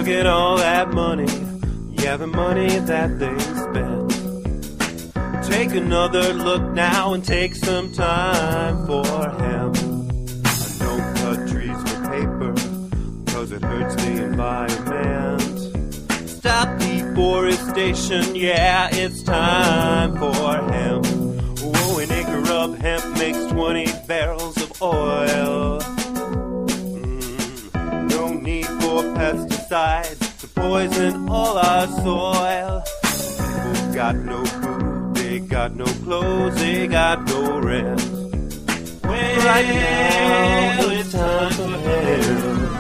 look at all that money, yeah, the money that they spent. Take another look now and take some time for hemp. I don't cut trees for paper, cause it hurts the environment. Stop deforestation, yeah, it's time for hemp. Oh, an acre of hemp makes 20 barrels of oil. No need for pesticides to poison all our soil. People got no food, they got no clothes, they got no rest. Well, right now it's time for hemp.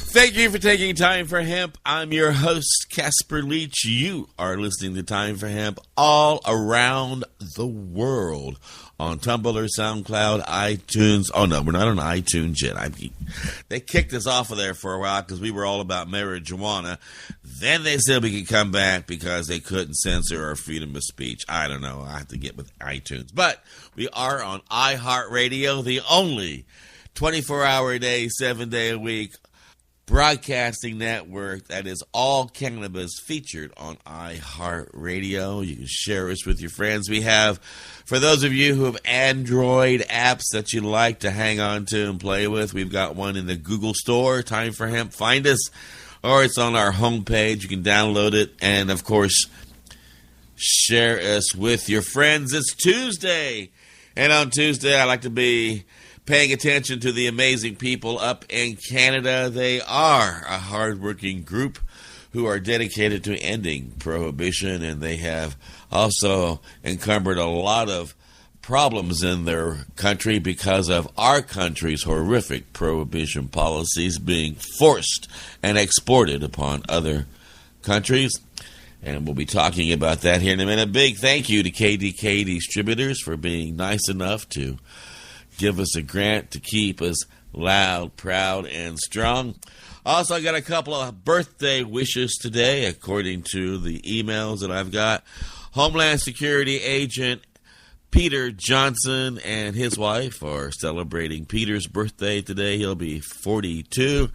Thank you for taking Time for Hemp. I'm your host, Casper Leitch. You are listening to Time for Hemp all around the world on Tumblr, SoundCloud, iTunes. Oh, no, we're not on iTunes yet. They kicked us off of there for a while because we were all about marijuana. Then they said we could come back because they couldn't censor our freedom of speech. I don't know. I have to get with iTunes. But we are on iHeartRadio, the only 24-hour-a-day, 7-day-a-week broadcasting network that is all cannabis featured on iHeartRadio. You can share us with your friends. We have, for those of you who have Android apps that you like to hang on to and play with, we've got one in the Google Store, Time for Hemp. Find us, or it's on our homepage. You can download it and, of course, share us with your friends. It's Tuesday, and on Tuesday I like to be paying attention to the amazing people up in Canada. They are a hardworking group who are dedicated to ending prohibition, and they have also encumbered a lot of problems in their country because of our country's horrific prohibition policies being forced and exported upon other countries. And we'll be talking about that here in a minute. Big thank you to KDK Distributors for being nice enough to give us a grant to keep us loud, proud, and strong. Also, I got a couple of birthday wishes today, according to the emails that I've got. Homeland Security Agent Peter Johnson and his wife are celebrating Peter's birthday today. He'll be 42.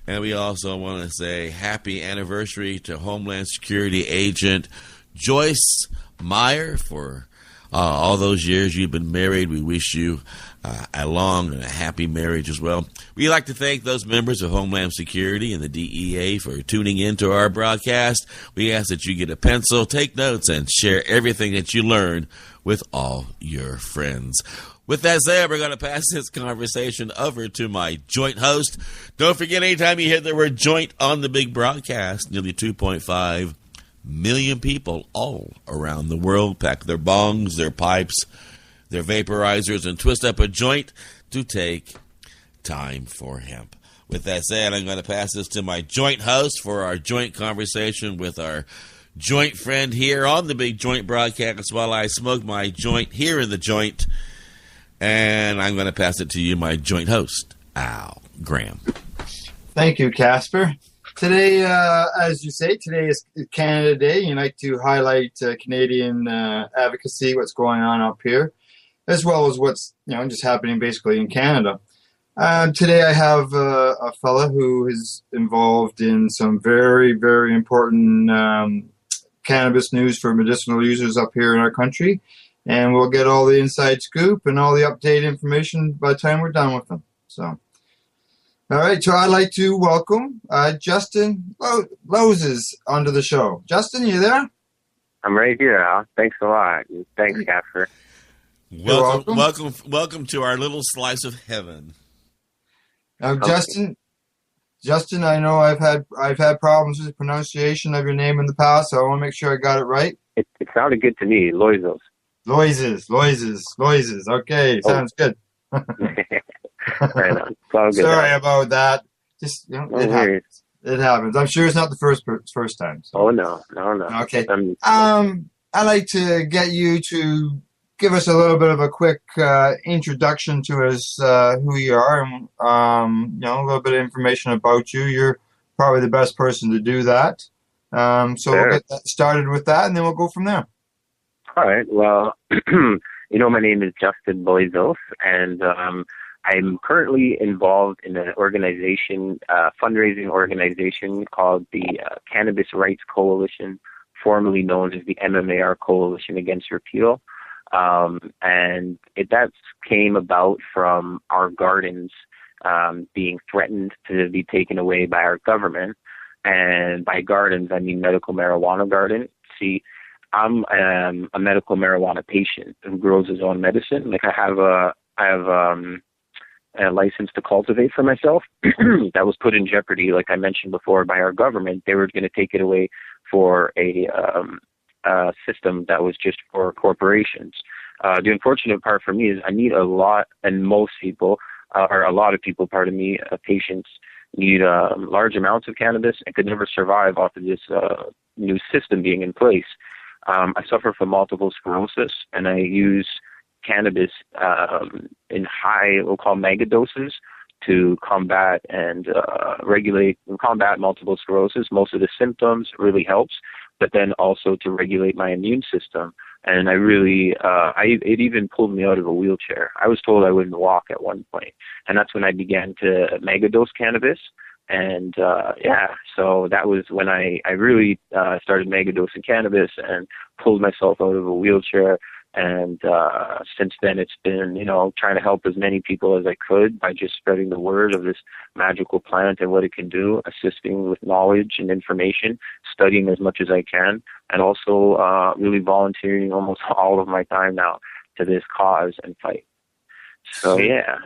And we also want to say happy anniversary to Homeland Security Agent Joyce Meyer for all those years you've been married. We wish you a long and a happy marriage as well. We'd like to thank those members of Homeland Security and the DEA for tuning in to our broadcast. We ask that you get a pencil, take notes, and share everything that you learn with all your friends. With that said, we're going to pass this conversation over to my joint host. Don't forget, anytime you hear the word joint on the big broadcast, nearly 2.5 million people all around the world pack their bongs, their pipes, their vaporizers, and twist up a joint to take Time for Hemp. With that said, I'm going to pass this to my joint host for our joint conversation with our joint friend here on the big joint broadcast while I smoke my joint here in the joint. And I'm going to pass it to you, my joint host, Al Graham. Thank you, Casper. Today, as you say, today is Canada Day. You like to highlight Canadian advocacy, what's going on up here, as well as what's just happening basically in Canada. Today I have a fella who is involved in some very, very important cannabis news for medicinal users up here in our country, and we'll get all the inside scoop and all the updated information by the time we're done with them. So, all right, so I'd like to welcome Justin Loizos onto the show. Justin, you there? I'm right here, Al. Thanks a lot. Thanks, Casper. Welcome to our little slice of heaven. Now, Justin, I know I've had problems with the pronunciation of your name in the past, so I want to make sure I got it right. It sounded good to me, Loizos. Loizos. Okay, sounds good. Right on. Sorry about that. Just it happens. It happens. I'm sure it's not the first time. So. Oh no. Okay. I'd like to get you to give us a little bit of a quick introduction to us, who you are, and a little bit of information about you. You're probably the best person to do that. So We'll get started with that, and then we'll go from there. All right. Well, my name is Justin Loizos, and I'm currently involved in an organization, fundraising organization called the Cannabis Rights Coalition, formerly known as the MMAR Coalition Against Repeal. And that came about from our gardens being threatened to be taken away by our government. And by gardens, I mean medical marijuana garden. See, I'm a medical marijuana patient who grows his own medicine. Like I have a license to cultivate for myself that was put in jeopardy, like I mentioned before, by our government. They were going to take it away for a system that was just for corporations. The unfortunate part for me is I need a lot, and most people, or a lot of people, patients need large amounts of cannabis and could never survive off of this new system being in place. I suffer from multiple sclerosis, and I use cannabis in high, we'll call mega doses, to combat and combat multiple sclerosis. Most of the symptoms really helps, but then also to regulate my immune system. And I really, it even pulled me out of a wheelchair. I was told I wouldn't walk at one point, and that's when I began to megadose cannabis. And so that was when I really started megadosing cannabis and pulled myself out of a wheelchair. And since then, it's been, trying to help as many people as I could by just spreading the word of this magical plant and what it can do, assisting with knowledge and information, studying as much as I can, and also really volunteering almost all of my time now to this cause and fight. So, yeah.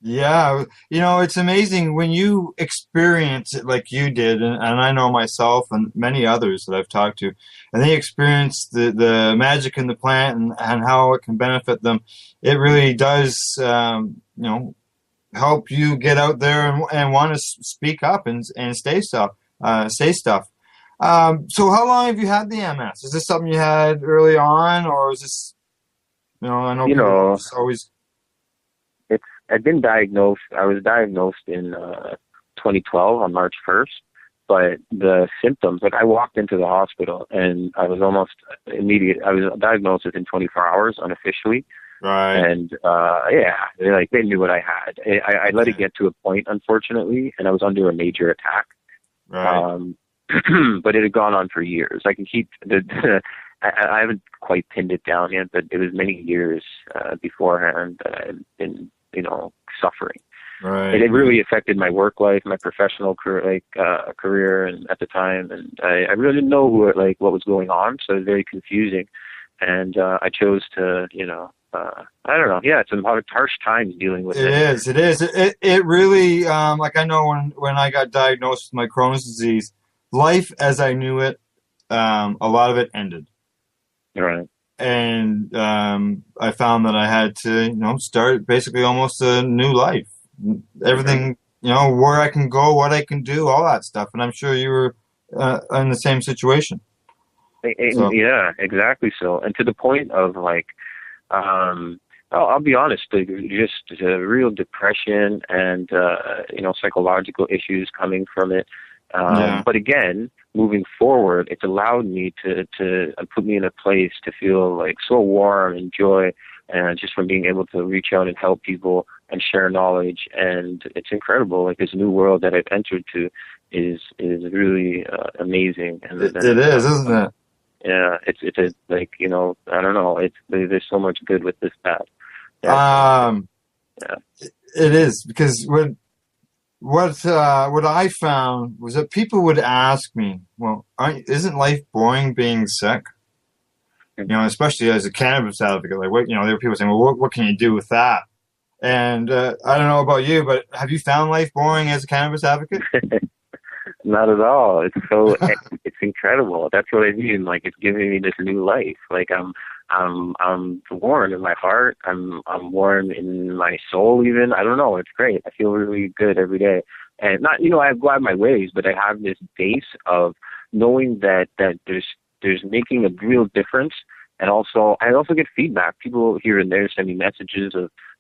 Yeah, it's amazing when you experience it like you did, and I know myself and many others that I've talked to, and they experience the magic in the plant and how it can benefit them. It really does, help you get out there and want to speak up and say stuff. So how long have you had the MS? Is this something you had early on, or is this, I know people always... I've been diagnosed. I was diagnosed in 2012 on March 1st, but the symptoms, like I walked into the hospital and I was almost immediate. I was diagnosed within 24 hours unofficially. Right. And they knew what I had. I let it get to a point, unfortunately, and I was under a major attack. Right. But it had gone on for years. I can keep I haven't quite pinned it down yet, but it was many years beforehand that I had been, suffering. Right. It really affected my work life, my professional career, and at the time, and I really didn't know what was going on, so it was very confusing. And I chose to, I don't know. Yeah, it's a harsh times dealing with it. It is. It really, I know when I got diagnosed with my Crohn's disease, life as I knew it, a lot of it ended. Right. And I found that I had to, start basically almost a new life. Everything, where I can go, what I can do, all that stuff. And I'm sure you were in the same situation. Yeah, exactly so. And to the point of I'll be honest, just real depression and, psychological issues coming from it. But again, moving forward, it's allowed me to put me in a place to feel so warm and joy, and just from being able to reach out and help people and share knowledge. And it's incredible. This new world that I've entered to is really amazing. And it is, isn't it? Yeah, it's I don't know. There's so much good with this path. Yeah. It is, because what I found was that people would ask me, well, isn't life boring being sick? Especially as a cannabis advocate, there were people saying, well, what can you do with that? And I don't know about you, but have you found life boring as a cannabis advocate? Not at all. It's incredible. That's what I mean. It's giving me this new life. I'm warm in my heart. I'm warm in my soul even. I don't know. It's great. I feel really good every day. And not, I go out of my ways, but I have this base of knowing that there's making a real difference. And also, I also get feedback. People here and there send me messages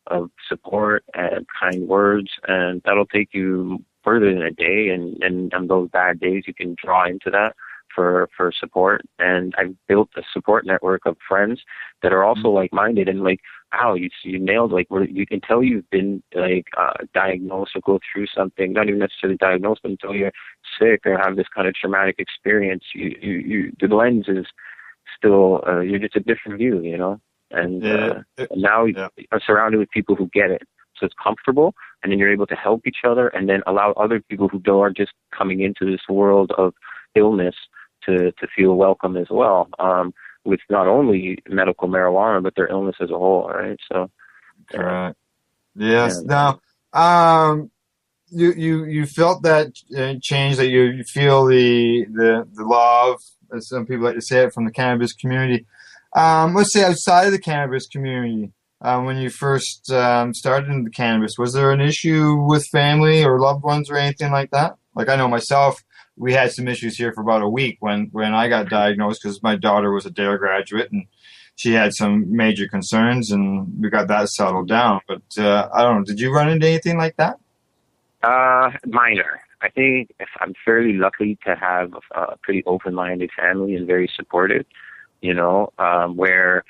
of support and kind words, and that'll take you further than a day. And on those bad days, you can draw into that for support. And I've built a support network of friends that are also like-minded. And wow, you nailed, like, where you can tell you've been, like, diagnosed or go through something, not even necessarily diagnosed, but until you're sick or have this kind of traumatic experience, the lens is still, it's a different view, you know? And, and now I'm surrounded with people who get it. So it's comfortable, and then you're able to help each other and then allow other people who are just coming into this world of illness to feel welcome as well, with not only medical marijuana, but their illness as a whole, right? So, correct. Yes. Now, you felt that change, that you feel the love, as some people like to say it, from the cannabis community. Let's say outside of the cannabis community, when you first started into the cannabis, was there an issue with family or loved ones or anything like that? Like, I know myself, we had some issues here for about a week when I got diagnosed, because my daughter was a DARE graduate and she had some major concerns, and we got that settled down. But I don't know, did you run into anything like that? Minor. I think I'm fairly lucky to have a pretty open-minded family and very supportive, you know, where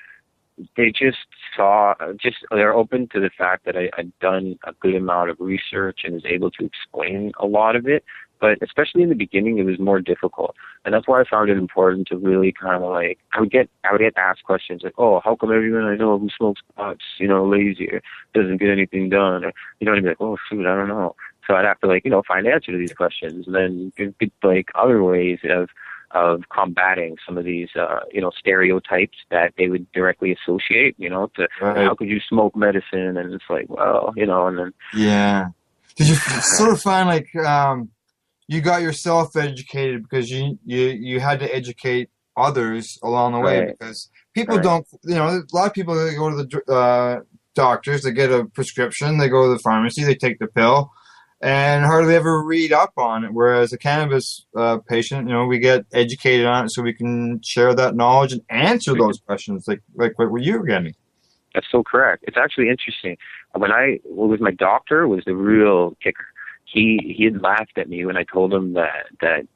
they just they're open to the fact that I'd done a good amount of research and was able to explain a lot of it. But especially in the beginning, it was more difficult. And that's why I found it important to really kind of like, I would get asked questions like, oh, how come everyone I know who smokes pots, you know, lazy or doesn't get anything done? Or, you know, I'd be like, oh, shoot, I don't know. So I'd have to, like, you know, find answer to these questions. And then there'd be, like, other ways of combating some of these, you know, stereotypes that they would directly associate, you know, to how could you smoke medicine? And it's like, well, you know, and then. Yeah. Did you sort of find like, you got yourself educated because you had to educate others along the way, because people don't, you know, a lot of people, they go to the doctors, they get a prescription, they go to the pharmacy, they take the pill, and hardly ever read up on it. Whereas a cannabis patient, you know, we get educated on it so we can share that knowledge and answer those questions like what were you getting? That's so correct. It's actually interesting. With my doctor was the real kicker. He had laughed at me when I told him that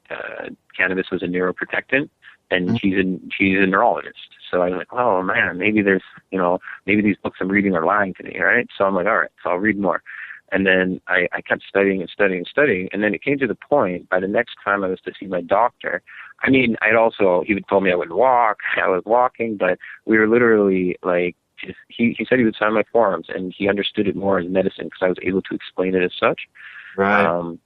cannabis was a neuroprotectant, and she's a neurologist. So I'm like, oh man, maybe maybe these books I'm reading are lying to me, right? So I'm like, all right, so I'll read more. And then I kept studying and studying and studying, and then it came to the point, by the next time I was to see my doctor, I mean, he would tell me I would walk, I was walking, but we were literally like, he said he would sign my forms, and he understood it more as medicine because I was able to explain it as such. Right.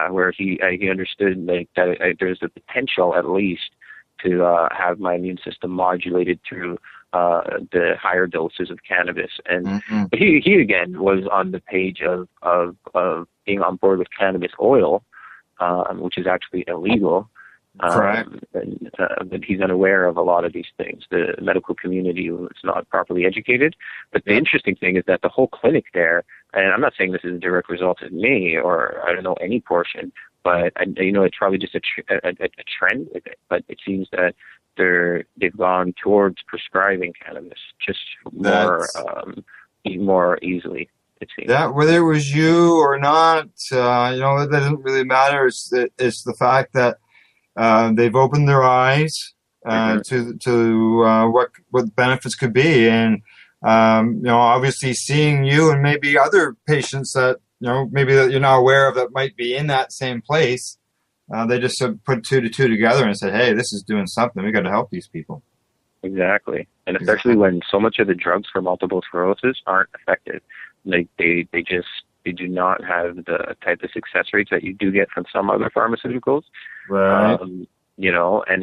Where he understood like that there's the potential at least to have my immune system modulated through the higher doses of cannabis. And but he again was on the page of being on board with cannabis oil, which is actually illegal. Correct. But he's unaware of a lot of these things. The medical community was not properly educated. But the interesting thing is that the whole clinic there, and I'm not saying this is a direct result of me or I don't know any portion, but it's probably just a trend with it. But it seems that they've gone towards prescribing cannabis just more easily. That whether it was you or not, that doesn't really matter. It's the fact that they've opened their eyes to what benefits could be, and obviously seeing you and maybe other patients that maybe that you're not aware of that might be in that same place. They just put 2 to 2 together and said, "Hey, this is doing something. We got to help these people." Exactly, and especially when so much of the drugs for multiple sclerosis aren't effective. Like they do not have the type of success rates that you do get from some other pharmaceuticals. Right. And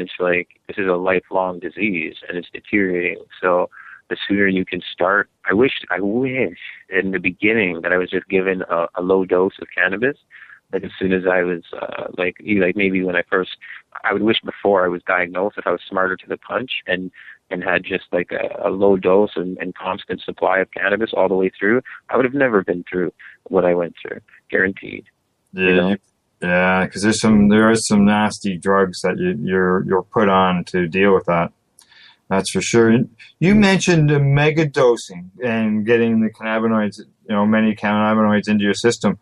it's like, this is a lifelong disease and it's deteriorating. So the sooner you can start, I wish in the beginning that I was just given a low dose of cannabis. Like as soon as I was maybe when I would wish before I was diagnosed, if I was smarter to the punch and had just like a low dose and constant supply of cannabis all the way through, I would have never been through what I went through, guaranteed. Yeah, yeah, because there is some nasty drugs that you're put on to deal with that. That's for sure. You mentioned mega dosing and getting the cannabinoids, many cannabinoids into your system.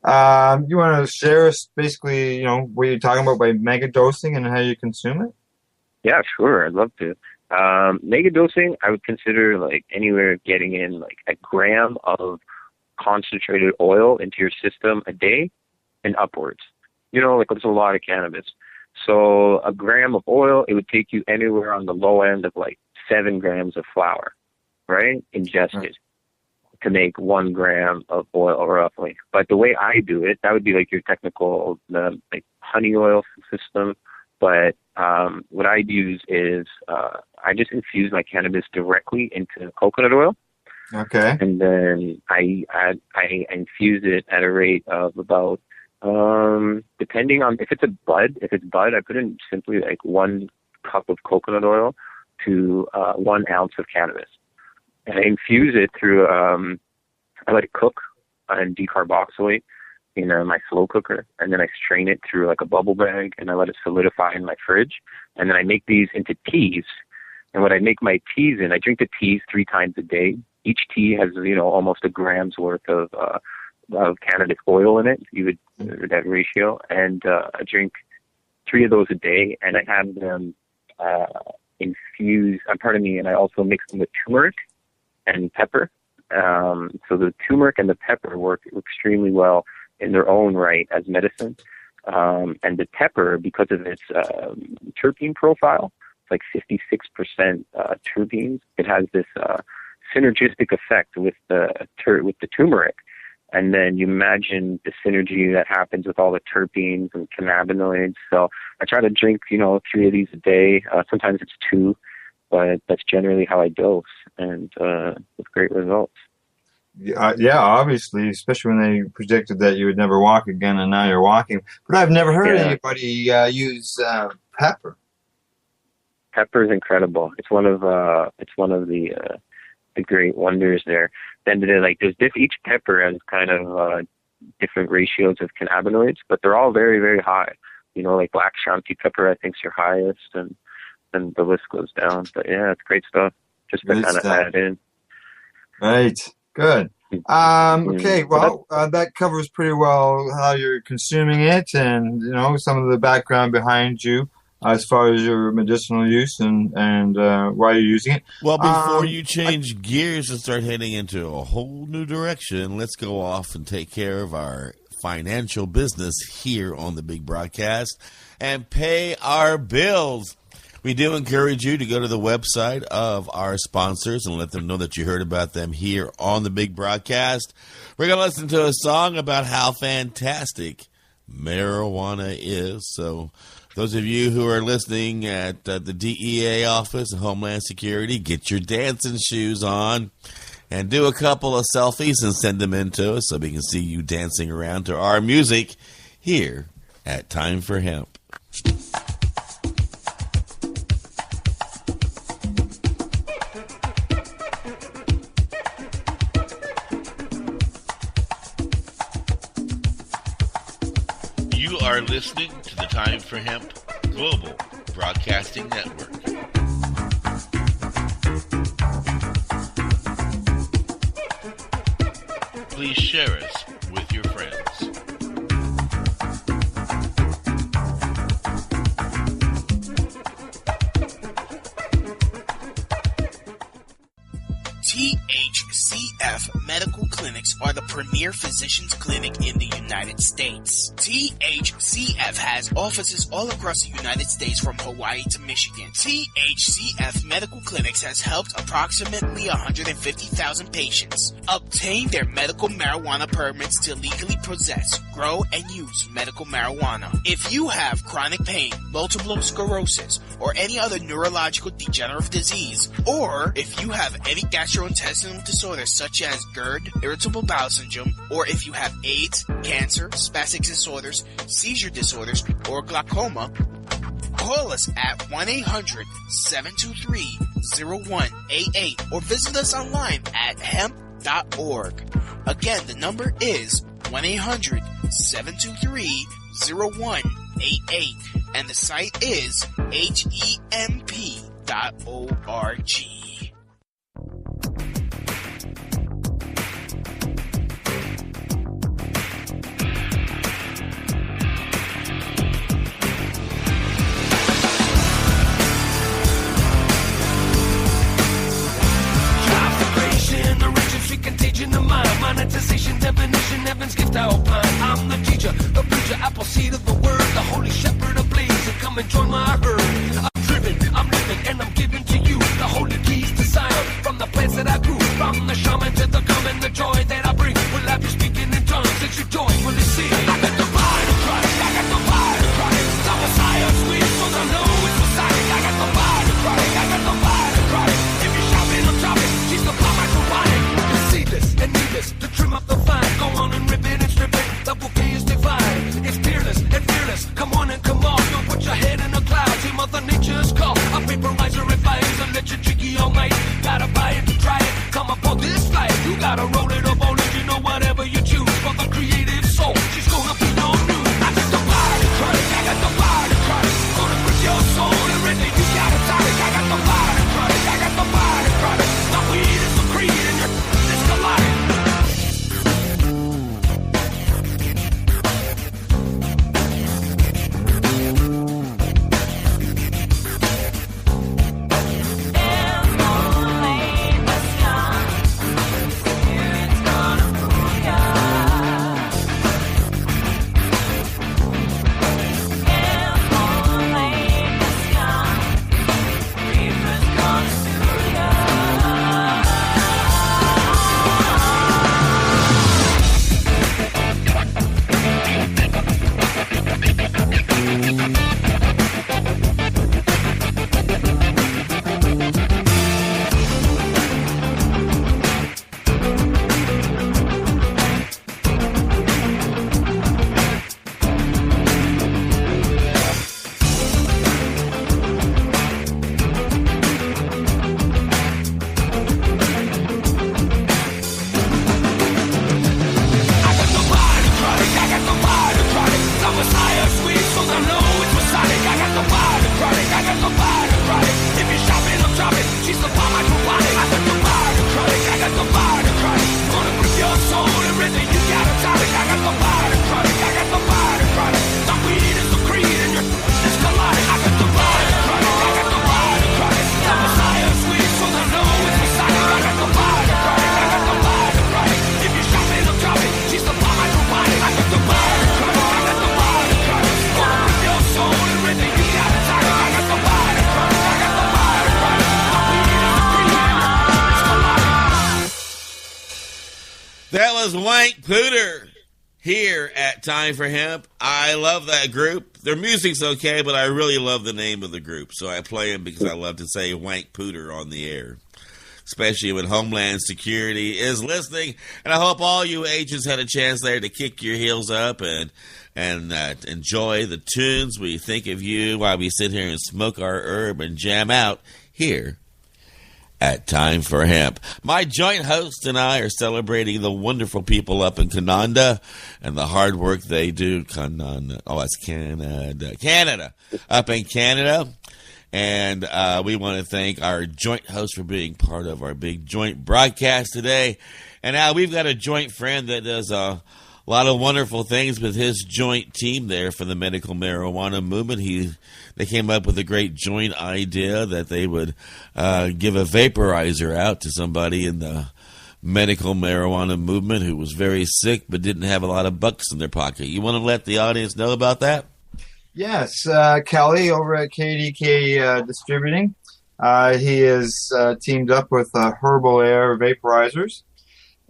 You want to share us basically, what you're talking about by mega dosing and how you consume it? Yeah, sure. I'd love to. Mega dosing, I would consider like anywhere getting in like a gram of concentrated oil into your system a day and upwards. Like there's a lot of cannabis. So a gram of oil, it would take you anywhere on the low end of like 7 grams of flour, right? Ingested to make 1 gram of oil roughly. But the way I do it, that would be like your technical, like honey oil system. But what I use is I just infuse my cannabis directly into coconut oil. Okay. And then I infuse it at a rate of about, depending on if it's bud, I put in simply like 1 cup of coconut oil to 1 ounce of cannabis. And I infuse it through, I let it cook and decarboxylate in my slow cooker. And then I strain it through like a bubble bag and I let it solidify in my fridge. And then I make these into teas. And when I make my teas I drink the teas 3 times a day. Each tea has, almost a gram's worth of cannabis oil in it. You would that ratio, and I drink 3 of those a day, and I have them infused. And I also mix them with turmeric and pepper. So the turmeric and the pepper work extremely well in their own right as medicine. And the pepper, because of its terpene profile, it's like 56% terpenes. It has this synergistic effect with the turmeric. And then you imagine the synergy that happens with all the terpenes and cannabinoids. So I try to drink, 3 of these a day. Sometimes it's 2, but that's generally how I dose, and with great results. Yeah, obviously, especially when they predicted that you would never walk again, and now you're walking. But I've never heard anybody use pepper. Pepper is incredible. It's one of the great wonders there. Then like there's each pepper has kind of different ratios of cannabinoids, but they're all very, very high. Like black shanti pepper, I think is your highest, and then the list goes down. But yeah, it's great stuff. Just to kind of add in. Right. Good. Okay. Well, that covers pretty well how you're consuming it, and some of the background behind you as far as your medicinal use and why you're using it. Well, before you change gears and start heading into a whole new direction, let's go off and take care of our financial business here on the big broadcast and pay our bills. We do encourage you to go to the website of our sponsors and let them know that you heard about them here on the big broadcast. We're going to listen to a song about how fantastic marijuana is. So those of you who are listening at the DEA office and Homeland Security, get your dancing shoes on and do a couple of selfies and send them in to us so we can see you dancing around to our music here at Time for Hemp. You are listening to the Time for Hemp Global Broadcasting Network. Please share us with your friends. THCF Medical Clinics are the premier physicians clinic in the United States. THCF has offices all across the United States from Hawaii to Michigan. THCF Medical Clinics has helped approximately 150,000 patients obtain their medical marijuana permits to legally possess, grow, and use medical marijuana. If you have chronic pain, multiple sclerosis, or any other neurological degenerative disease, or if you have any gastrointestinal disorders such as GERD, irritable bowel syndrome, or if you have AIDS, cancer, spastic disorders, seizure disorders, or glaucoma, call us at 1-800-723-0188 or visit us online at hemp.org. Again, the number is 1-800-723-0188 and the site is hemp.org. God's gift I opine. I'm the teacher, the preacher, apple seed of the word, the holy shepherd ablaze, and come and join my herd. I'm driven, I'm living, and I'm giving to you the holy keys to Zion. From the plants that I grew, from the shaman to the gum, and the joy that I bring will have you speaking in tongues that you join will you see. I got the mind of Christ, I got the mind of Christ. The Messiah sweet, so I know it's Messiah. I got the mind of Christ, I got the mind of Christ. If you're shopping, I'm shopping, she's the palm I can buy. It's seedless and needless to trim up the vine. Go on and rip it and strip it, the bouquet is divine. It's peerless and fearless, come on and come on. Don't put your head in the clouds, hear Mother Nature's call. A vaporizer advice, a let you jiggy all night. Gotta buy it to try it, come up on this flight. You gotta roll it up on it, you know whatever you choose. For the creative soul, she's gonna be no news. I got the body Christ, I got the body Christ. Gonna grip your soul and rhythm, you gotta tonic. I got the body Christ, I got the body Christ. The weed is the creed and your is colliding. Wank Pooter here at Time for Hemp. I love that group. Their music's okay, but I really love the name of the group, so I play them because I love to say Wank Pooter on the air, especially when Homeland Security is listening. And I hope all you agents had a chance there to kick your heels up and enjoy the tunes. We think of you while we sit here and smoke our herb and jam out here at Time for Hemp. My joint host and I are celebrating the wonderful people up in Canada and the hard work they do. Canada. Up in Canada. And we want to thank our joint host for being part of our big joint broadcast today. And now we've got a joint friend that does a lot of wonderful things with his joint team there for the medical marijuana movement. They came up with a great joint idea that they would give a vaporizer out to somebody in the medical marijuana movement who was very sick but didn't have a lot of bucks in their pocket. You want to let the audience know about that? Yes, Kelly over at KDK Distributing. He is teamed up with Herbal Air Vaporizers.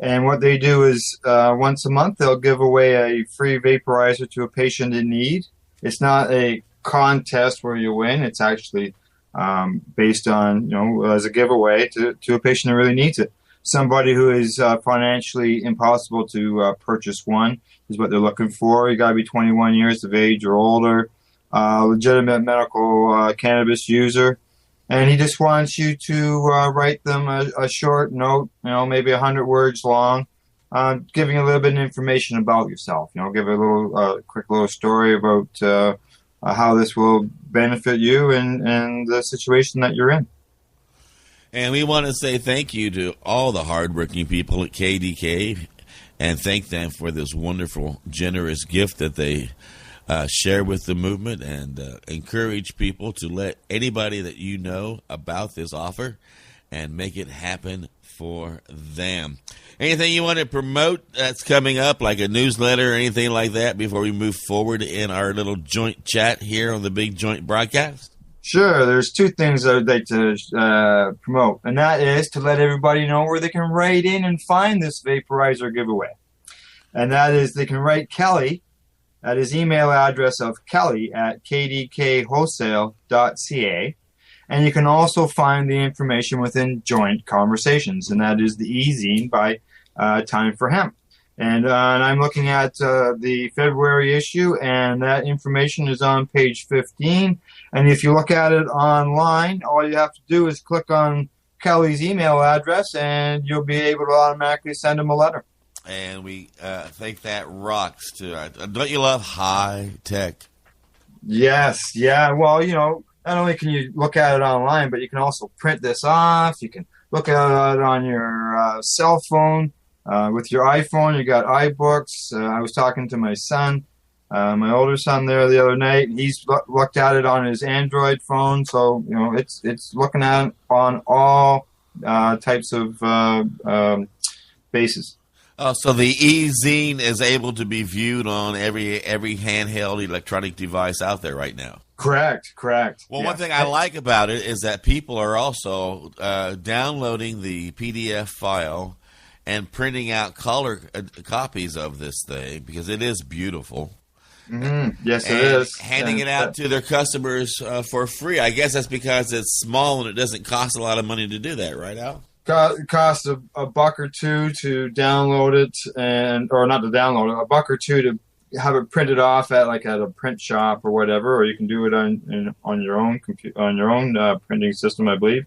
And what they do is once a month they'll give away a free vaporizer to a patient in need. It's not a contest where you win. It's actually based on, as a giveaway to a patient who really needs it. Somebody who is financially impossible to purchase one is what they're looking for. You got to be 21 years of age or older, legitimate medical cannabis user. And he just wants you to write them a short note, maybe 100 words long, giving a little bit of information about yourself. Give a little quick little story about how this will benefit you and the situation that you're in. And we want to say thank you to all the hardworking people at KDK and thank them for this wonderful, generous gift that they share with the movement, and encourage people to let anybody that you know about this offer and make it happen for them. Anything you want to promote that's coming up, like a newsletter or anything like that, before we move forward in our little joint chat here on the Big Joint broadcast? Sure. There's two things I'd like to promote, and that is to let everybody know where they can write in and find this vaporizer giveaway. And that is they can write Kelly at his email address of kelly@kdkwholesale.ca. And you can also find the information within Joint Conversations, and that is the e-zine by Time for Hemp. And I'm looking at the February issue, and that information is on page 15. And if you look at it online, all you have to do is click on Kelly's email address, and you'll be able to automatically send him a letter. And we think that rocks, too. Don't you love high tech? Yes, yeah. Well, not only can you look at it online, but you can also print this off. You can look at it on your cell phone. With your iPhone, you got iBooks. I was talking to my son, my older son there the other night. He's looked at it on his Android phone. So, it's looking at it on all types of bases. So the e-zine is able to be viewed on every handheld electronic device out there right now. Correct. Well, yeah. One thing I like about it is that people are also downloading the PDF file and printing out color copies of this thing because it is beautiful. Mm-hmm. Yes, and it is. Handing it out to their customers for free. I guess that's because it's small and it doesn't cost a lot of money to do that, right, Al? It costs a buck or two to download it, or not to download it, a buck or two to have it printed off at a print shop or whatever, or you can do it on your own printing system, I believe.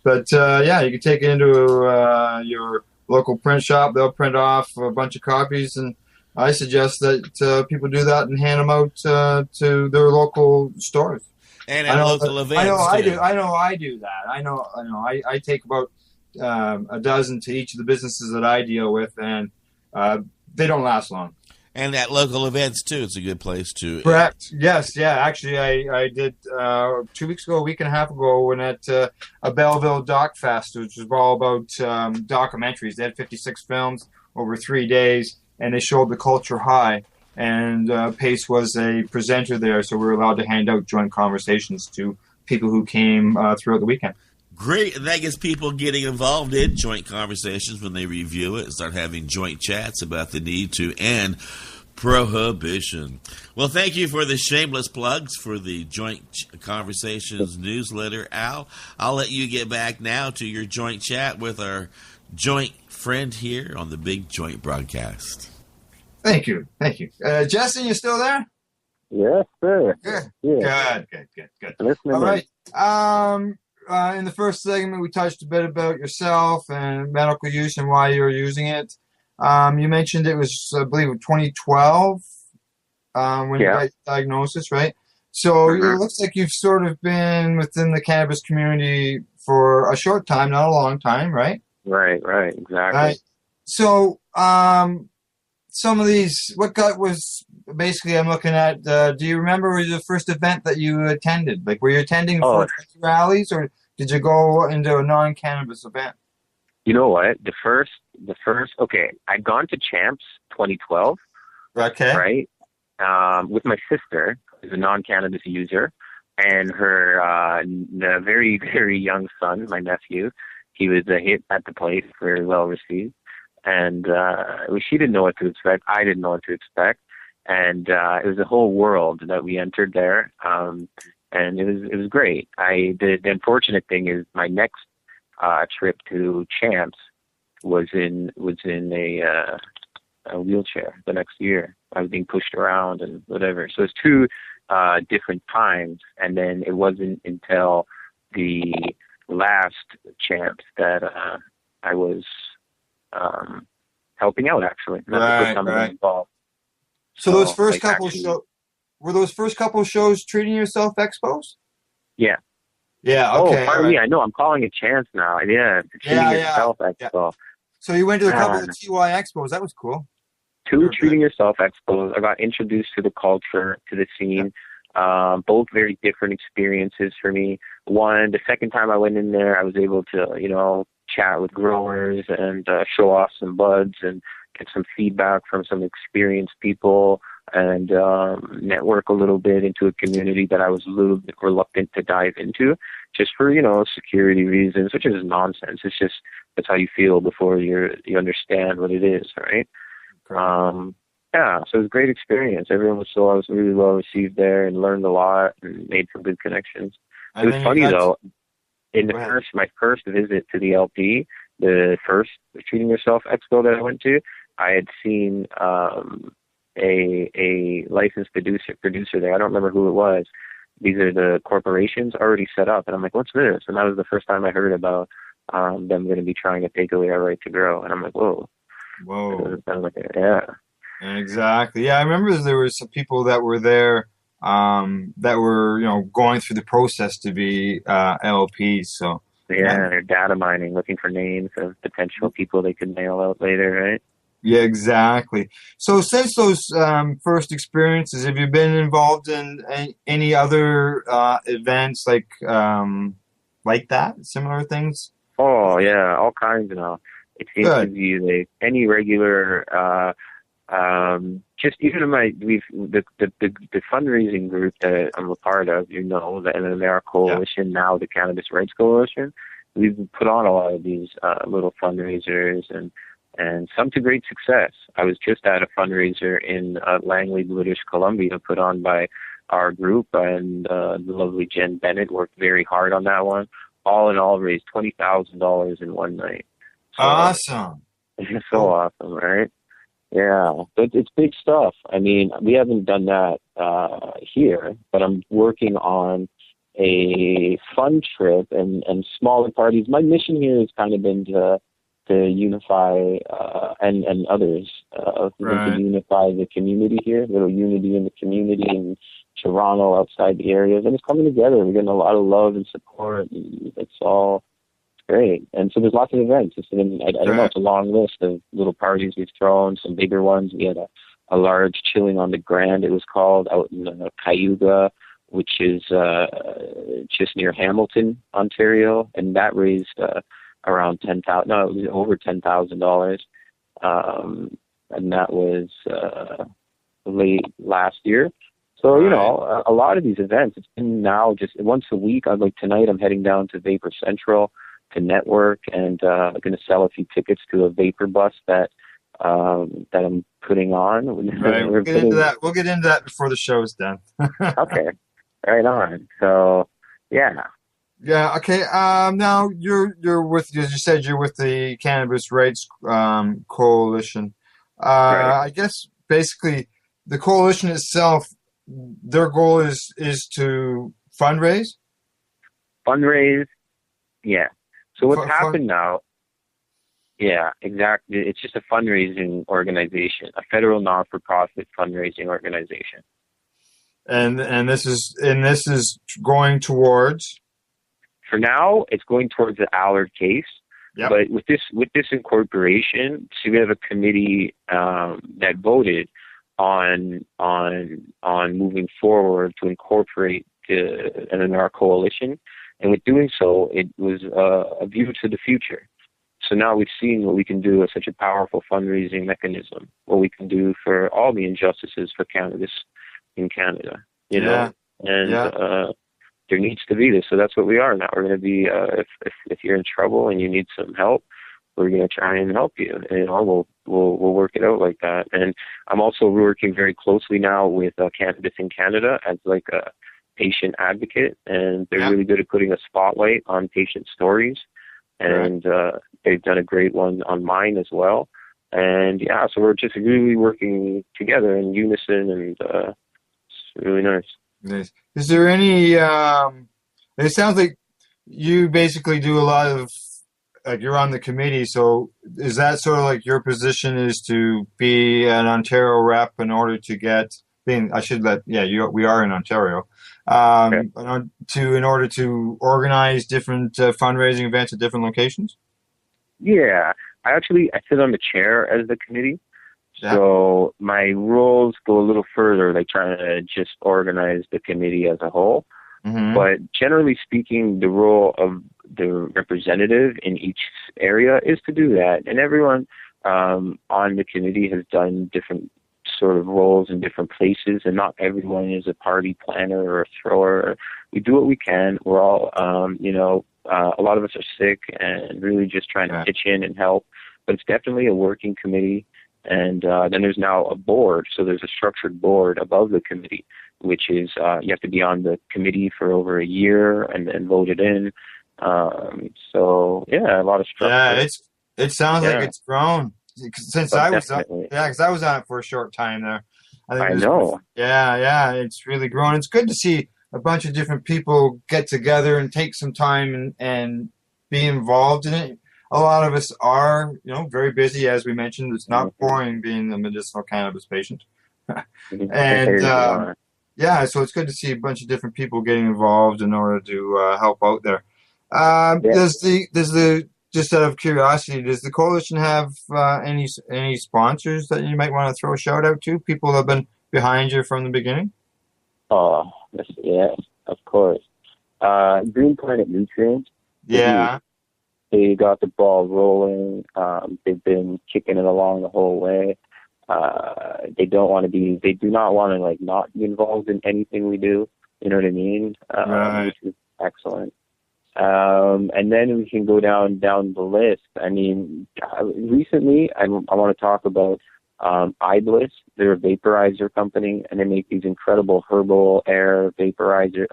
But you can take it into your local print shop. They'll print off a bunch of copies, and I suggest that people do that and hand them out to their local stores and at local events. I do that. I take about a dozen to each of the businesses that I deal with, and they don't last long. And at local events, too, it's a good place to... Correct. Yes, yeah. Actually, I did 2 weeks ago, a week and a half ago, when at a Belleville Doc Fest, which was all about documentaries. They had 56 films over 3 days, and they showed the culture high. And Pace was a presenter there, so we were allowed to hand out Joint Conversations to people who came throughout the weekend. Great. And that gets people getting involved in Joint Conversations when they review it and start having joint chats about the need to end prohibition. Well, thank you for the shameless plugs for the Joint Conversations newsletter, Al. I'll let you get back now to your joint chat with our joint friend here on the Big Joint broadcast. Thank you. Jesse, you still there? Yes, sir. Good. Yeah. Good. Listening. All right. In the first segment, we touched a bit about yourself and medical use and why you're using it. You mentioned it was, I believe, 2012 when you got diagnosis, right? So It looks like you've sort of been within the cannabis community for a short time, not a long time, right? Right, exactly. Right. So some of these, was basically I'm looking at, do you remember the first event that you attended? Like, were you attending rallies, or did you go into a non-cannabis event? You know what? The first, okay, I'd gone to Champs 2012. Okay. Right? With my sister, who's a non-cannabis user, and her very, very young son, my nephew. He was a hit at the place, very well received. And she didn't know what to expect. I didn't know what to expect. And it was a whole world that we entered there. And it was great. The unfortunate thing is my next trip to Champs was in a wheelchair the next year. I was being pushed around and whatever. So it's two different times. And then it wasn't until the last Champs that I was helping out, actually. Not the first time I was involved. So those first couple shows, were those first couple shows Treating Yourself expos? Yeah. Yeah, okay. Oh, pardon me. I know. I'm calling it Chance now. Yeah. Treating Yourself Expo. Yeah. So you went to a couple of TY expos. That was cool. Two Treating Yourself expos. I got introduced to the culture, to the scene. Both very different experiences for me. The second time I went in there, I was able to, chat with growers and show off some buds and get some feedback from some experienced people and network a little bit into a community that I was a little bit reluctant to dive into, just for, security reasons, which is nonsense. It's just, that's how you feel before you understand what it is, right? Yeah, so it was a great experience. I was really well received there and learned a lot and made some good connections. It was funny though, in my first visit to the LP, the first Treating Yourself Expo that I went to, I had seen a licensed producer there. I don't remember who it was. These are the corporations already set up, and I'm like, what's this? And that was the first time I heard about them going to be trying to take away our right to grow. And I'm like, whoa. Yeah. Exactly. Yeah, I remember there were some people that were there that were, going through the process to be LPs. So they're data mining, looking for names of potential people they could mail out later, right? Yeah, exactly. So since those first experiences, have you been involved in any other events like that, similar things? Oh yeah, all kinds now. It seems to be like any regular. Just even the fundraising group that I'm a part of, the NMR Coalition, now the Cannabis Rights Coalition. We've put on a lot of these little fundraisers and some to great success. I was just at a fundraiser in Langley, British Columbia, put on by our group, and the lovely Jen Bennett worked very hard on that one. All in all, raised $20,000 in one night. So, awesome. It's so awesome, right? Yeah, but it's big stuff. I mean, we haven't done that here, but I'm working on a fun trip and smaller parties. My mission here has kind of been to unify and others to unify the community here, a little unity in the community in Toronto, outside the areas, and it's coming together. We're getting a lot of love and support, and it's all great. And so there's lots of events. I don't know, it's a long list of little parties we've thrown, some bigger ones. We had a large Chilling on the Grand, it was called, out in Cayuga, which is just near Hamilton, Ontario, and that raised around over $10,000, and that was late last year. So, a lot of these events, it's been now just once a week. Tonight I'm heading down to Vapor Central to network, and I'm going to sell a few tickets to a vapor bus that I'm putting on. Right, we'll get into that. We'll get into that before the show's done. Okay, right on. So, yeah. Yeah. Okay. Now you're with, as you said, you're with the Cannabis Rights Coalition. Right. I guess basically the coalition itself, their goal is to fundraise. Fundraise, yeah. So what's happened now? Yeah, exactly. It's just a fundraising organization, a federal non-for-profit fundraising organization. And this is going towards. For now, it's going towards the Allard case. Yep. But with this incorporation, so we have a committee that voted on moving forward to incorporate the NMR coalition, and with doing so, it was a view to the future. So now we've seen what we can do with such a powerful fundraising mechanism, what we can do for all the injustices for cannabis in Canada, you know, and there needs to be this. So that's what we are now. We're going to be, if you're in trouble and you need some help, we're going to try and help you. And we'll work it out like that. And I'm also working very closely now with Cannabis in Canada as like a patient advocate, and they're really good at putting a spotlight on patient stories. And they've done a great one on mine as well. And so we're just really working together in unison, and it's really nice. Nice. Is there any? It sounds like you basically do a lot of. Like you're on the committee, so is that sort of like your position is to be an Ontario rep in order to get? I should let. We are in Ontario. In order to organize different fundraising events at different locations. Yeah, I sit on the chair as the committee. So my roles go a little further, like trying to just organize the committee as a whole. But generally speaking, the role of the representative in each area is to do that. And everyone on the committee has done different sort of roles in different places, and not everyone is a party planner or a thrower. We do what we can. We're all, a lot of us are sick and really just trying to pitch in and help. But it's definitely a working committee. And then there's now a board. So there's a structured board above the committee, which is you have to be on the committee for over a year and then voted in. So, a lot of structure. Yeah, it sounds like it's grown. Since I was because I was on it for a short time there. I know. Yeah, it's really grown. It's good to see a bunch of different people get together and take some time and be involved in it. A lot of us are, very busy, as we mentioned. It's not boring being a medicinal cannabis patient. And so it's good to see a bunch of different people getting involved in order to help out there. Does the just out of curiosity, does the coalition have any sponsors that you might want to throw a shout out to? People that have been behind you from the beginning? Oh, yes, of course. Green Planet Nutrients. Yeah. They got the ball rolling. They've been kicking it along the whole way. They do not want to not be involved in anything we do. You know what I mean? Which is excellent. And then we can go down the list. I mean, recently I want to talk about iBliss. They're a vaporizer company, and they make these incredible herbal vaporizers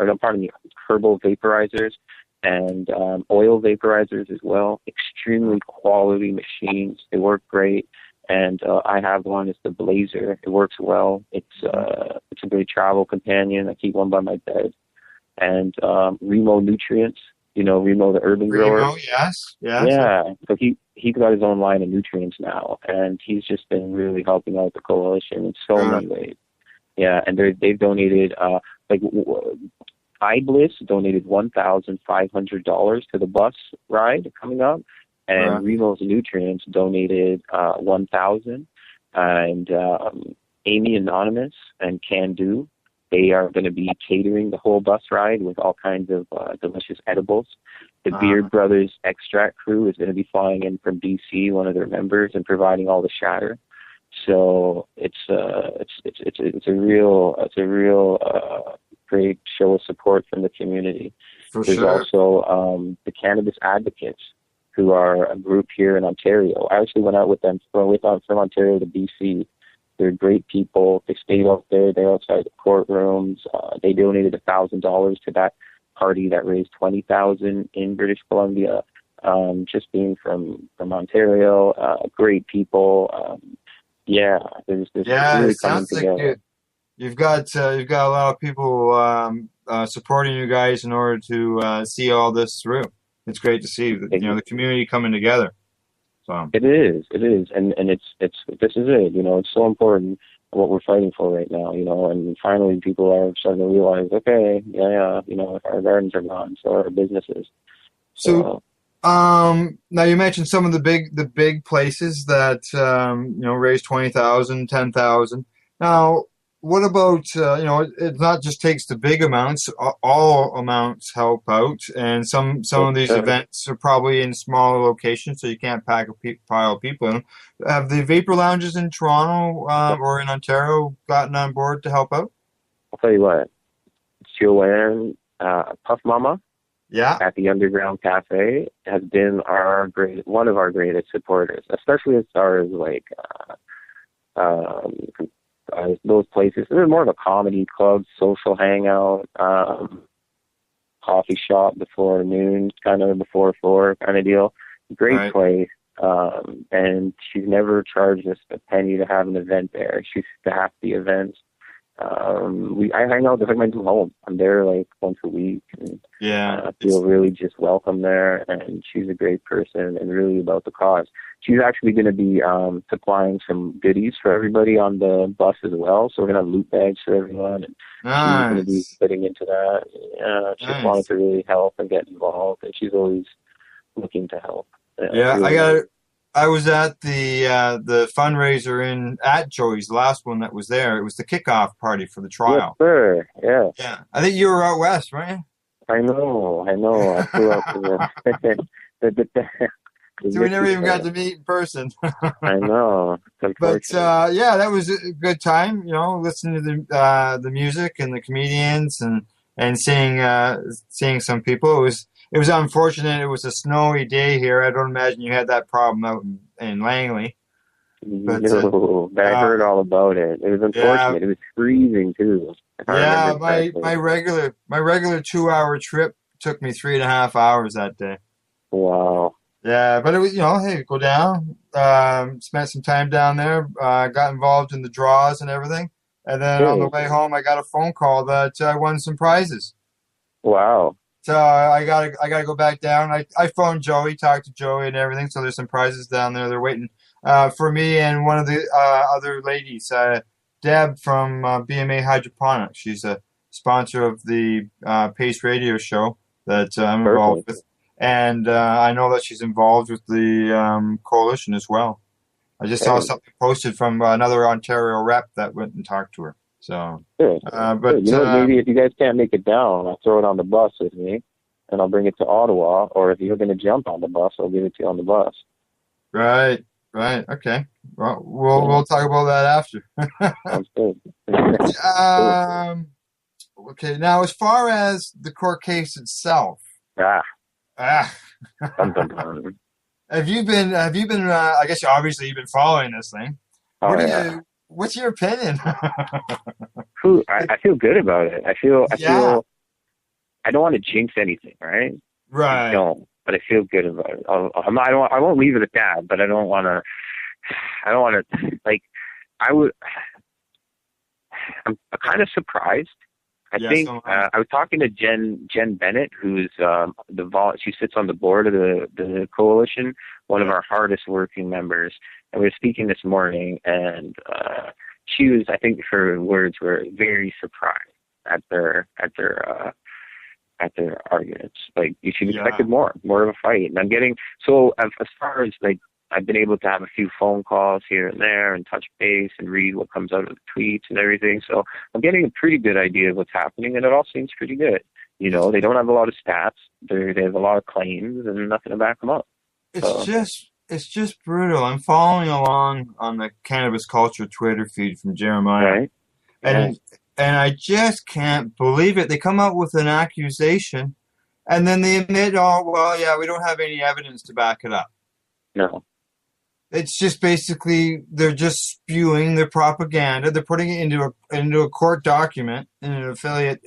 and oil vaporizers as well. Extremely quality machines. They work great. And I have one. It's the Blazer. It works well. It's a great travel companion. I keep one by my bed. And Remo Nutrients. Remo the urban grower. Remo, yes. Yeah. So he got his own line of nutrients now, and he's just been really helping out the coalition in so many ways. Yeah, and they've donated iBliss donated $1,500 to the bus ride coming up, and Remo's Nutrients donated $1,000, and Amy Anonymous and Can Do. They are going to be catering the whole bus ride with all kinds of delicious edibles. The Beard Brothers Extract crew is going to be flying in from BC, one of their members, and providing all the shatter. So it's a real great show of support from the community. There's also the Cannabis Advocates, who are a group here in Ontario. I actually went out with them from Ontario to BC. They're great people. They stayed out there. They're outside the courtrooms. They donated $1,000 to that party that raised $20,000 in British Columbia. Just being from Ontario, great people. There's really it sounds like you've got a lot of people supporting you guys in order to see all this through. It's great to see the community coming together. So. It is, and this is it. It's so important what we're fighting for right now. And finally people are starting to realize, okay, our gardens are gone, so are our businesses. So now you mentioned some of the big places that raise $20,000, $10,000. Now, what about it not just takes the big amounts, all amounts help out, and some of these events are probably in smaller locations, so you can't pack a pile of people in them. Have the vapor lounges in Toronto or in Ontario gotten on board to help out? I'll tell you what, Joanne Puff Mama at the Underground Cafe has been one of our greatest supporters, especially as far as those places. They're more of a comedy club, social hangout, coffee shop before noon, kind of before 4 kind of deal. Great place. And she's never charged us a penny to have an event there. She's staffed the events. I hang out. It's like my new home. I'm there once a week, and I feel really just welcome there. And she's a great person and really about the cause. She's actually going to be supplying some goodies for everybody on the bus as well. So we're going to have loot bags for everyone, and she's going to be fitting into that. Just wanted to really help and get involved, and she's always looking to help. I I was at the fundraiser at Joey's, the last one that was there. It was the kickoff party for the trial. Yes, sir. Yeah. Yeah. I think you were out west, right? I know. I flew up to So we never even got to meet in person. I know. But yeah, that was a good time. Listening to the music and the comedians and seeing some people. It was unfortunate. It was a snowy day here. I don't imagine you had that problem out in Langley. But, I heard all about it. It was unfortunate. It was freezing too. Yeah, my regular 2-hour trip took me 3.5 hours that day. Wow. Yeah, but it was, hey, go down, spent some time down there, got involved in the draws and everything. And then on the way home, I got a phone call that I won some prizes. Wow. So I gotta go back down. I phoned Joey, talked to Joey and everything. So there's some prizes down there. They're waiting for me and one of the other ladies, Deb from BMA Hydroponics. She's a sponsor of the Pace Radio show that I'm involved with. And I know that she's involved with the coalition as well. I just saw something posted from another Ontario rep that went and talked to her. So, but maybe if you guys can't make it down, I'll throw it on the bus with me, and I'll bring it to Ottawa. Or if you're going to jump on the bus, I'll give it to you on the bus. Right. Okay. Well, we'll talk about that after. Sounds good. Okay. Now, as far as the court case itself. Have you been? I guess obviously you've been following this thing. What's your opinion? I feel good about it. I feel. I don't want to jinx anything, right? Right. I don't, but I feel good about it. I won't leave it at that. But I don't want to. I would. I'm kind of surprised. I think I was talking to Jen Bennett, who's she sits on the board of the coalition, one of our hardest working members, and we were speaking this morning, and she was, I think her words were, very surprised at their arguments. Like, she expected more of a fight, and I'm getting as far as I've been able to have a few phone calls here and there and touch base and read what comes out of the tweets and everything. So I'm getting a pretty good idea of what's happening, and it all seems pretty good. They don't have a lot of stats. They have a lot of claims and nothing to back them up. It's just brutal. I'm following along on the Cannabis Culture Twitter feed from Jeremiah. Right. And I just can't believe it. They come out with an accusation, and then they admit, we don't have any evidence to back it up. No. It's just basically they're just spewing their propaganda. They're putting it into a court document in an affiliate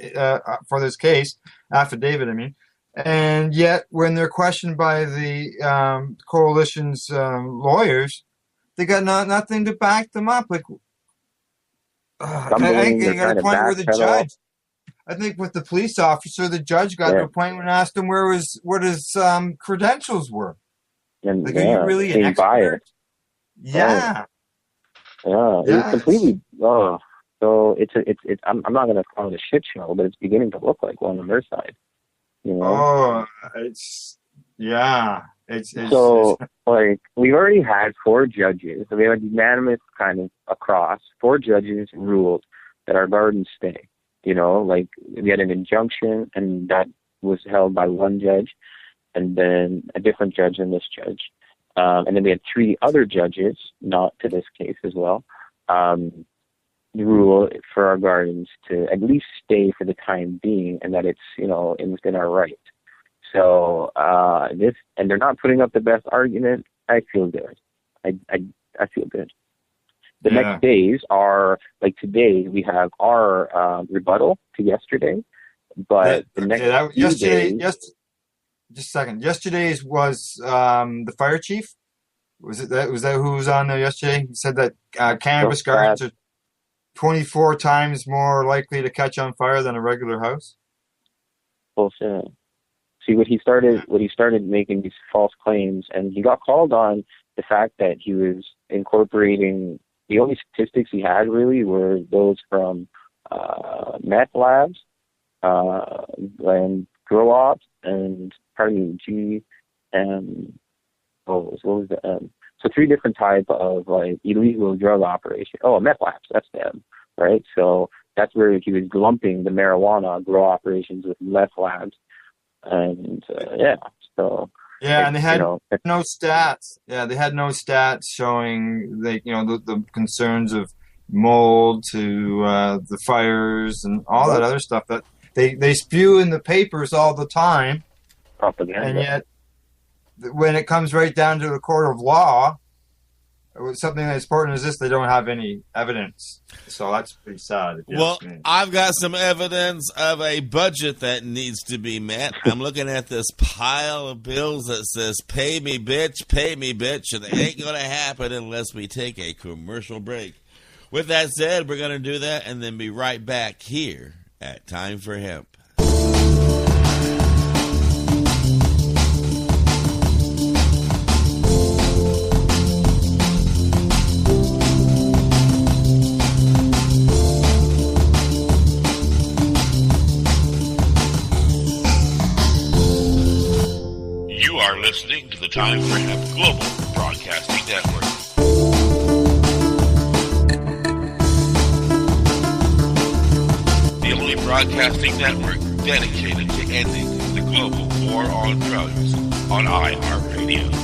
for this case, affidavit. I mean, and yet when they're questioned by the coalition's lawyers, they got nothing to back them up. Like, I think they got a point where the judge. I think with the police officer, the judge got to a point when asked him what his credentials were. And are you really an expert? Yeah. Yeah. It's completely. So it's. I'm not going to call it a shit show, but it's beginning to look like one on their side. It's. Yeah. It's so we've already had 4 judges. So we had unanimous kind of across 4 judges ruled that our gardens stay. We had an injunction, and that was held by one judge, and then a different judge and this judge. And then we had 3 other judges, not to this case as well, rule for our gardens to at least stay for the time being, and that it's, within our right. So and they're not putting up the best argument. I feel good. I feel good. The next days are, like today, we have our rebuttal to yesterday, but the next yesterday, just a second. Yesterday's was the fire chief. Was that who was on there yesterday? He said that cannabis gardens are 24 times more likely to catch on fire than a regular house. Bullshit. See, what he started making these false claims, and he got called on the fact that he was incorporating. The only statistics he had really were those from meth labs and grow ops and what was the So 3 different type of like illegal drug operation. Oh, meth labs, that's them, right? So that's where he was lumping the marijuana grow operations with meth labs, and and they had no stats. Yeah, they had no stats showing the concerns of mold to the fires and all that other stuff that they spew in the papers all the time. Propaganda. And yet, when it comes right down to the court of law, with something as important as this, they don't have any evidence. So that's pretty sad. Well, I've got some evidence of a budget that needs to be met. I'm looking at this pile of bills that says, pay me, bitch, and it ain't going to happen unless we take a commercial break. With that said, we're going to do that and then be right back here at Time for Hemp. You are listening to the Time for Hemp Global Broadcasting Network. The only broadcasting network dedicated to ending the global war on drugs on iHeartRadio.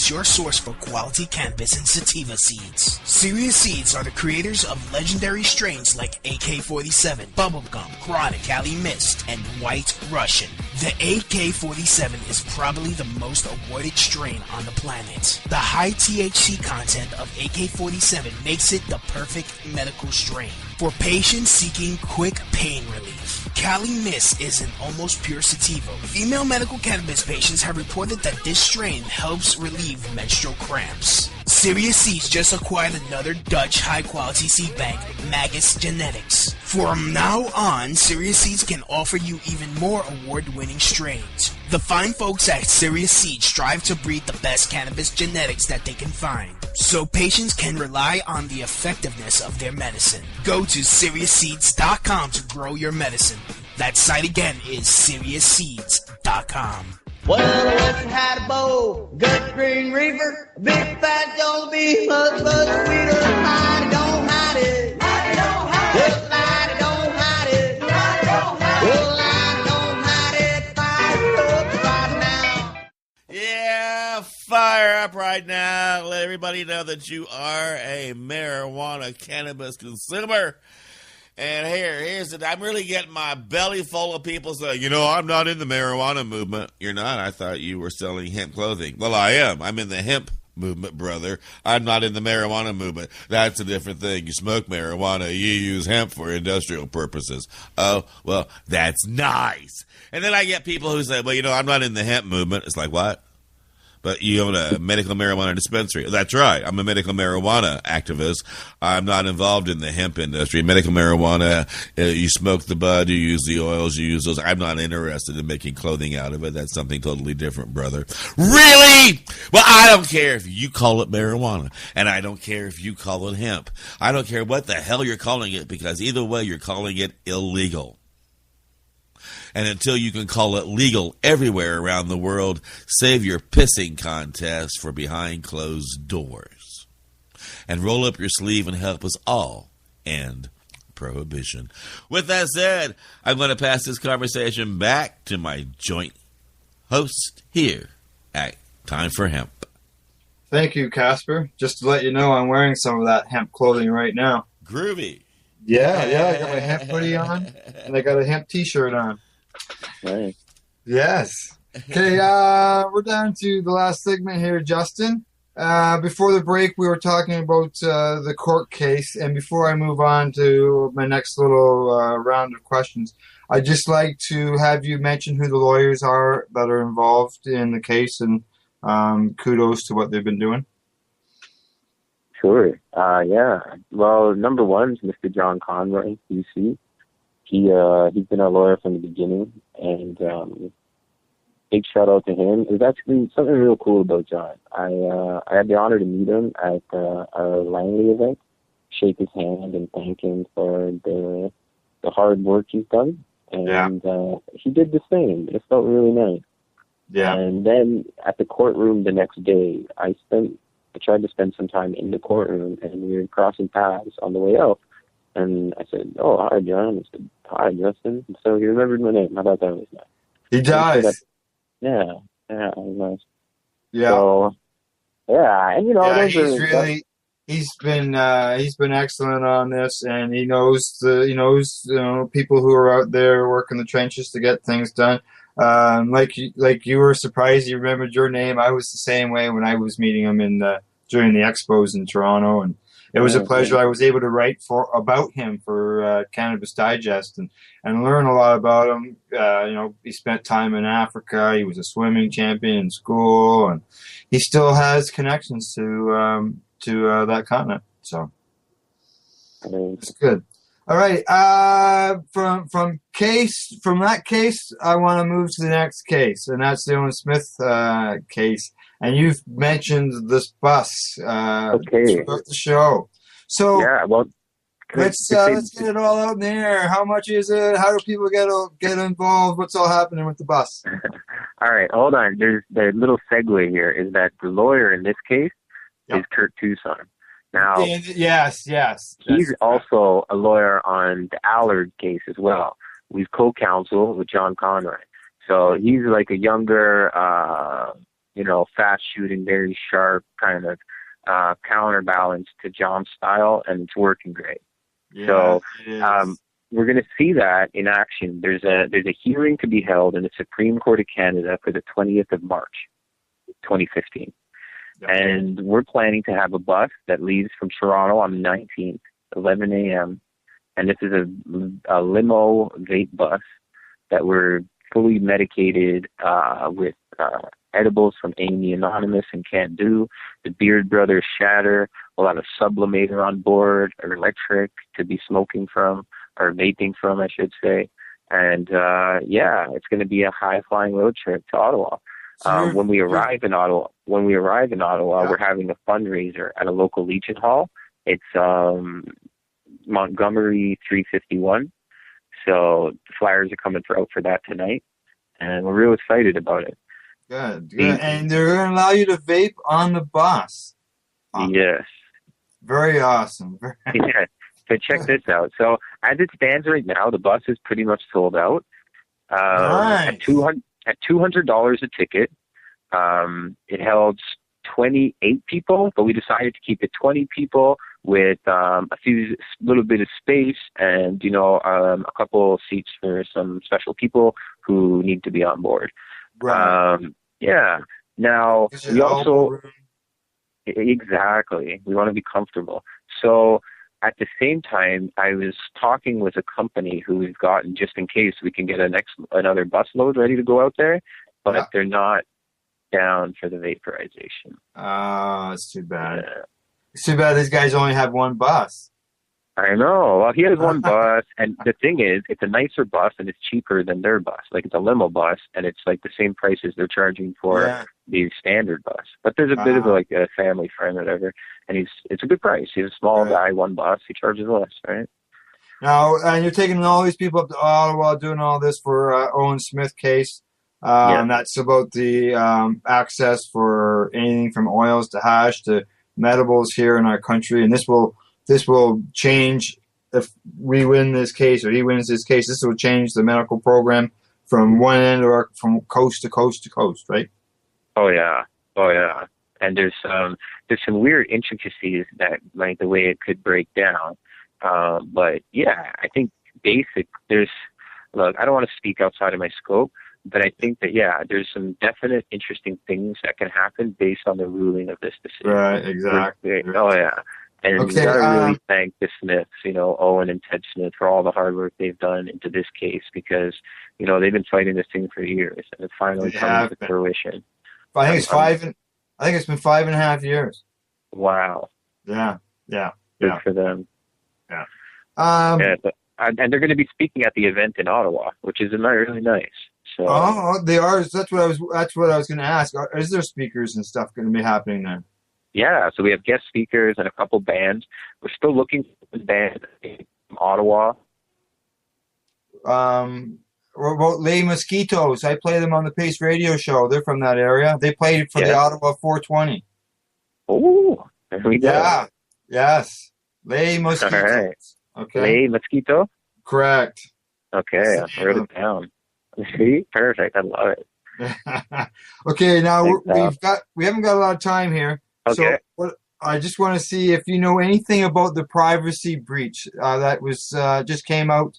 Your source for quality cannabis and sativa seeds. Serious Seeds are the creators of legendary strains like AK-47, Bubblegum, Chronic, Cali Mist, and White Russian. The AK-47 is probably the most awarded strain on the planet. The high THC content of AK-47 makes it the perfect medical strain for patients seeking quick pain relief. Cali Mist is an almost pure sativa. Female medical cannabis patients have reported that this strain helps relieve menstrual cramps. Serious Seeds just acquired another Dutch high-quality seed bank, Magus Genetics. From now on, Serious Seeds can offer you even more award-winning strains. The fine folks at Serious Seeds strive to breed the best cannabis genetics that they can find, so patients can rely on the effectiveness of their medicine. Go to SeriousSeeds.com to grow your medicine. That site again is SeriousSeeds.com. Well, I once had a bowl, good green reefer, a big fat yellow beef, much, much sweeter. Mighty don't hide it. Mighty don't hide it. Well, mighty don't hide it. Mighty don't hide it. Well, mighty don't hide it. Fire up right now. Yeah, fire up right now. Let everybody know that you are a marijuana cannabis consumer. And here's it. I'm really getting my belly full of people saying, I'm not in the marijuana movement. You're not? I thought you were selling hemp clothing. Well, I am. I'm in the hemp movement, brother. I'm not in the marijuana movement. That's a different thing. You smoke marijuana. You use hemp for industrial purposes. Oh, well, that's nice. And then I get people who say, well, I'm not in the hemp movement. It's like, what? But you own a medical marijuana dispensary. That's right. I'm a medical marijuana activist. I'm not involved in the hemp industry. Medical marijuana, you smoke the bud, you use the oils, you use those. I'm not interested in making clothing out of it. That's something totally different, brother. Really? Well, I don't care if you call it marijuana, and I don't care if you call it hemp. I don't care what the hell you're calling it, because either way, you're calling it illegal. And until you can call it legal everywhere around the world, save your pissing contest for behind closed doors. And roll up your sleeve and help us all end prohibition. With that said, I'm going to pass this conversation back to my joint host here at Time for Hemp. Thank you, Casper. Just to let you know, I'm wearing some of that hemp clothing right now. Groovy. Yeah, I got my hemp hoodie on, and I got a hemp t-shirt on. Nice. Yes. Okay, we're down to the last segment here, Justin. Before the break, we were talking about the court case, and before I move on to my next little round of questions, I'd just like to have you mention who the lawyers are that are involved in the case, and kudos to what they've been doing. Sure. Yeah. Well, number one is Mr. John Conroy, UC. He's been our lawyer from the beginning, and big shout out to him. There's actually something real cool about John. I had the honor to meet him at our Langley event, shake his hand and thank him for the hard work he's done, and he did the same. It felt really nice. Yeah. And then at the courtroom the next day, I tried to spend some time in the courtroom, and we were crossing paths on the way out. And I said, "Oh, hi, John." He said, "Hi, Justin." And so he remembered my name. How about that? Was nice. He does. Yeah, it was nice. Yeah. So, yeah, and he's been excellent on this, and he knows people who are out there working the trenches to get things done. Like you were surprised you remembered your name. I was the same way when I was meeting him during the expos in Toronto, and it was a pleasure. I was able to write about him for Cannabis Digest and learn a lot about him. He spent time in Africa. He was a swimming champion in school, and he still has connections to that continent. So it's good. All right. From that case, I want to move to the next case, and that's the Owen Smith case. And you've mentioned this bus throughout the show. So yeah, well, let's get it all out in the air. How much is it? How do people get involved? What's all happening with the bus? All right, hold on. There's the little segue here is that the lawyer in this case is Kurt Tucson. Now, yes. He's also a lawyer on the Allard case as well. We've co-counseled with John Conroy. So he's like a younger, fast-shooting, very sharp kind of counterbalance to John's style, and it's working great. Yeah, so we're going to see that in action. There's a hearing to be held in the Supreme Court of Canada for the 20th of March, 2015. And we're planning to have a bus that leaves from Toronto on the 19th, 11 a.m. And this is a limo vape bus that we're fully medicated with edibles from Amy Anonymous and Can't Do, the Beard Brothers Shatter, a lot of Sublimator on board, or electric to be smoking from, or vaping from, I should say. And it's going to be a high-flying road trip to Ottawa. When we arrive in Ottawa, we're having a fundraiser at a local Legion Hall. It's Montgomery 351. So the flyers are coming out for that tonight, and we're real excited about it. Good. And they're going to allow you to vape on the bus. Yes. Very awesome. Yeah. So check this out. So as it stands right now, the bus is pretty much sold out. Nice. At $200 a ticket. It held 28 people, but we decided to keep it 20 people with a little bit of space and, a couple seats for some special people who need to be on board. Right. Now, we also... Exactly. We want to be comfortable. So at the same time, I was talking with a company who we've gotten just in case we can get another bus load ready to go out there, but they're not down for the vaporization. Oh, it's too bad. Yeah. It's too bad these guys only have one bus. I know. Well, he has one bus, and the thing is, it's a nicer bus, and it's cheaper than their bus. Like, it's a limo bus, and it's like the same prices they're charging for the standard bus. But there's a bit of like a family friend, or whatever, and it's a good price. He's a small guy, one bus. He charges less, right? Now, and you're taking all these people up to Ottawa, doing all this for Owen Smith case. And that's about the access for anything from oils to hash to medibles here in our country, and this will change if we win this case or he wins this case. This will change the medical program from one end from coast to coast to coast, right? Oh yeah. And there's some weird intricacies that like the way it could break down. But yeah, I think I don't want to speak outside of my scope, but I think that, there's some definite interesting things that can happen based on the ruling of this decision. Right, exactly. Oh, yeah. And we got to really thank the Smiths, Owen and Ted Smith, for all the hard work they've done into this case because, they've been fighting this thing for years, and it's finally coming to fruition. I think it's been 5.5 years. Wow. Yeah. Good for them. Yeah. And they're going to be speaking at the event in Ottawa, which is really nice. So. Oh, they are. That's what I was going to ask. Is there speakers and stuff going to be happening there? Yeah. So we have guest speakers and a couple bands. We're still looking for a band from Ottawa. What about Les Mosquitoes? I play them on the Pace Radio Show. They're from that area. They played for the Ottawa 420. Oh, there we go. Yeah. Yes. Les Mosquitoes. All right. Okay. Les Mosquito? Correct. Okay, I wrote it down. See? Perfect. I love it. Okay, now we haven't got a lot of time here. Okay. So I just want to see if you know anything about the privacy breach that was just came out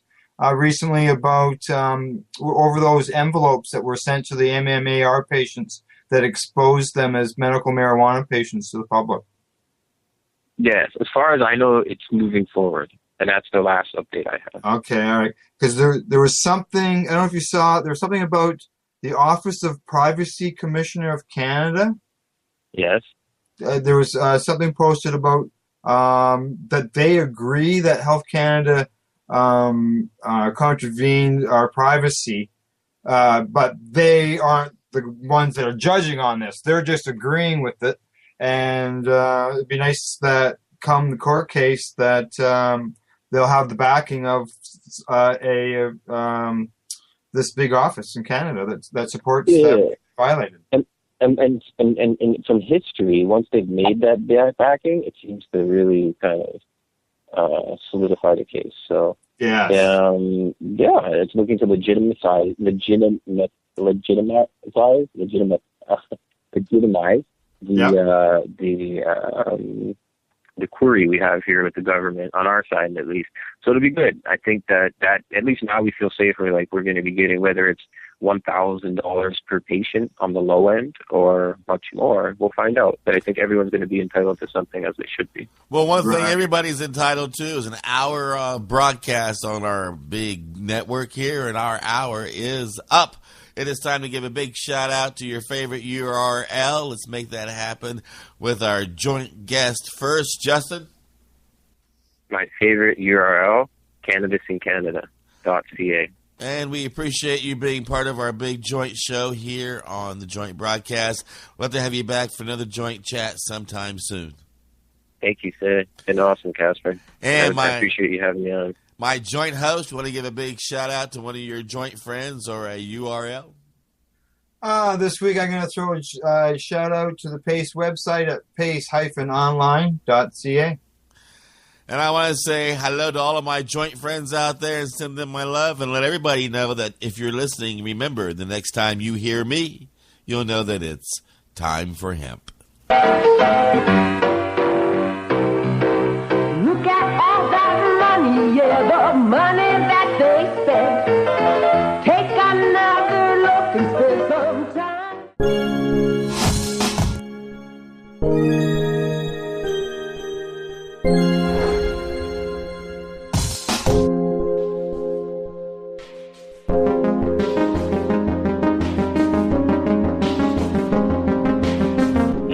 recently about over those envelopes that were sent to the MMAR patients that exposed them as medical marijuana patients to the public. Yes, as far as I know, it's moving forward, and that's the last update I have. Okay, all right. Because there was something, I don't know if you saw, there was something about the Office of Privacy Commissioner of Canada. Yes. There was something posted about that they agree that Health Canada contravened our privacy, but they aren't the ones that are judging on this. They're just agreeing with it. And it'd be nice that come the court case that they'll have the backing of this big office in Canada that supports that violated. And from history, once they've made that backing, it seems to really kind of solidify the case. So it's looking to legitimize the query we have here with the government on our side, at least. So it'll be good. I think that at least now we feel safer. Like we're going to be getting, whether it's $1,000 per patient on the low end or much more, we'll find out. But I think everyone's going to be entitled to something as they should be. Well, one thing everybody's entitled to is an hour broadcast on our big network here, and our hour is up. It is time to give a big shout out to your favorite URL. Let's make that happen with our joint guest first. Justin? My favorite URL, cannabisincanada.ca. And we appreciate you being part of our big joint show here on the joint broadcast. We'll have to have you back for another joint chat sometime soon. Thank you, Sid. It's been awesome, Casper. And I appreciate you having me on. My joint host, want to give a big shout out to one of your joint friends or a URL? This week I'm going to throw a shout out to the PACE website at pace-online.ca. And I want to say hello to all of my joint friends out there and send them my love and let everybody know that if you're listening, remember the next time you hear me, you'll know that it's time for hemp. The money that they spent. Take another look and spend some time.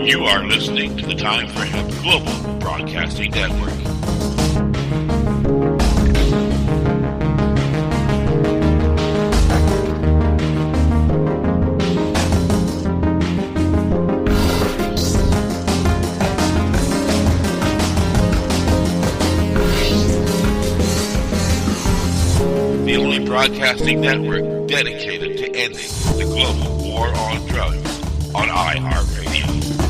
You are listening to the Time for Hemp Global Broadcasting Network. The only broadcasting network dedicated to ending the global war on drugs on iHeartRadio.